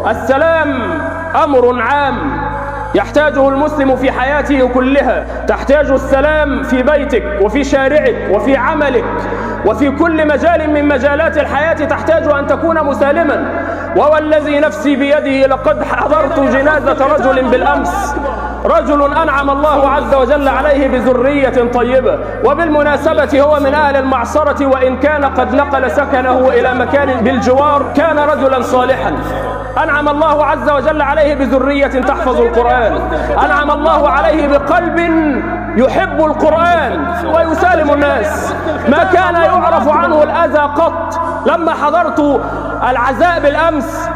السلام أمر عام يحتاجه المسلم في حياته كلها. تحتاج السلام في بيتك وفي شارعك وفي عملك وفي كل مجال من مجالات الحياة تحتاج أن تكون مسالما. والذي نفسي بيده لقد حضرت جنازة رجل بالأمس، رجل أنعم الله عز وجل عليه بذرية طيبة، وبالمناسبة هو من أهل المعصرة، وإن كان قد نقل سكنه إلى مكان بالجوار. كان رجلا صالحا أنعم الله عز وجل عليه بذرية تحفظ القرآن، أنعم الله عليه بقلب يحب القرآن ويسالم الناس، ما كان يعرف عنه الأذى قط. لما حضرت العزاء بالأمس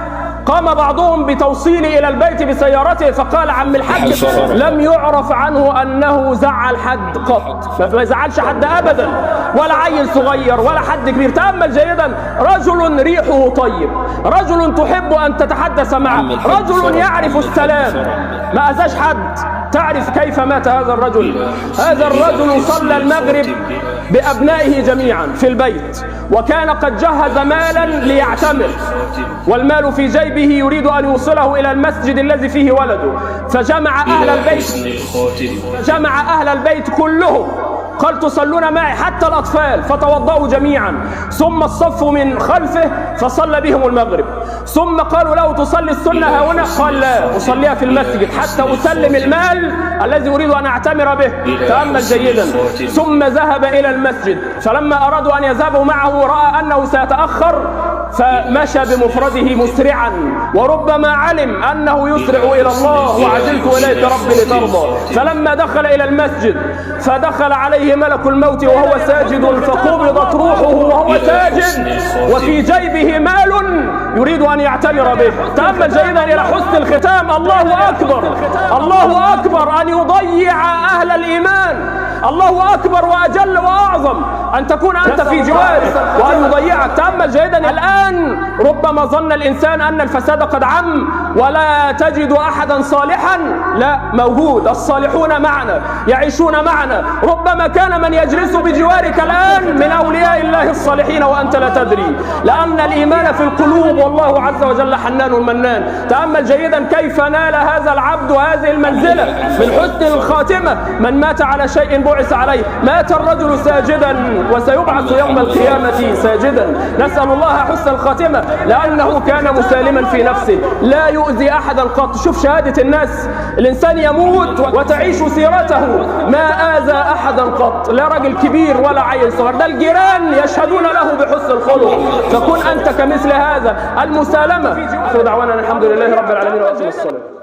قام بعضهم بتوصيلي إلى البيت بسيارته، فقال عم الحاج لم يعرف عنه أنه زعل حد قط، ما زعلش حد أبدا، ولا عيل صغير ولا حد كبير. تأمل جيدا، رجل ريحه طيب، رجل تحب أن تتحدث معه، رجل يعرف السلام، ما أذاش حد. تعرف كيف مات هذا الرجل؟ هذا الرجل صلى المغرب بأبنائه جميعا في البيت، وكان قد جهز مالا ليعتمر، والمال في جيبه يريد أن يوصله إلى المسجد الذي فيه ولده، فجمع أهل البيت كلهم، قال تصلون معي حتى الأطفال، فتوضأوا جميعا، ثم الصف من خلفه فصلى بهم المغرب، ثم قالوا له تصلي السنة هنا؟ قال لا، أصليها في المسجد حتى أسلم المال الذي أريد أن أعتمر به. تأمل جيدا، ثم ذهب إلى المسجد، فلما أرادوا أن يذهبوا معه رأى أنه سيتأخر، فمشى بمفرده مسرعا، وربما علم أنه يسرع إلى الله، وعجلت إليك ربي لترضى. فلما دخل إلى المسجد فدخل عليه ملك الموت وهو ساجد، فقبضت روحه وهو ساجد، وفي جيبه مال يريد أن يعتمر به. تأمل جيدا إلى حسن الختام. الله أكبر، الله أكبر أن يضيع أهل الإيمان، الله أكبر وأجل وأعظم أن تكون أنت في جواره وأن يضيعك. تأمل جيدا، الآن ربما ظن الإنسان أن الفساد قد عم ولا تجد أحدا صالحا، لا، موجود، الصالحون معنا يعيشون معنا. ربما كان من يجلس بجوارك الآن من أولياء الله الصالحين وأنت لا تدري، لأن الإيمان في القلوب، والله عز وجل حنان منان. تأمل جيدا كيف نال هذا العبد هذه المنزلة من حسن الخاتمة. من مات على شيء بعث عليه، مات الرجل ساجدا وسيبعث يوم القيامة ساجدا. نسأل الله حسن الخاتمة، لأنه كان مسالما في نفسه، لا يؤذي أحدا قط. شوف شهادة الناس، الإنسان يموت وتعيش سيرته، ما آذى أحدا قط، لا رجل كبير ولا عيل صغير، ده الجيران يشهدون له بحسن الخلق. فكن أنت كمثل هذا المسالمة. آخر دعوانا الحمد لله رب العالمين وأقم الصلاة.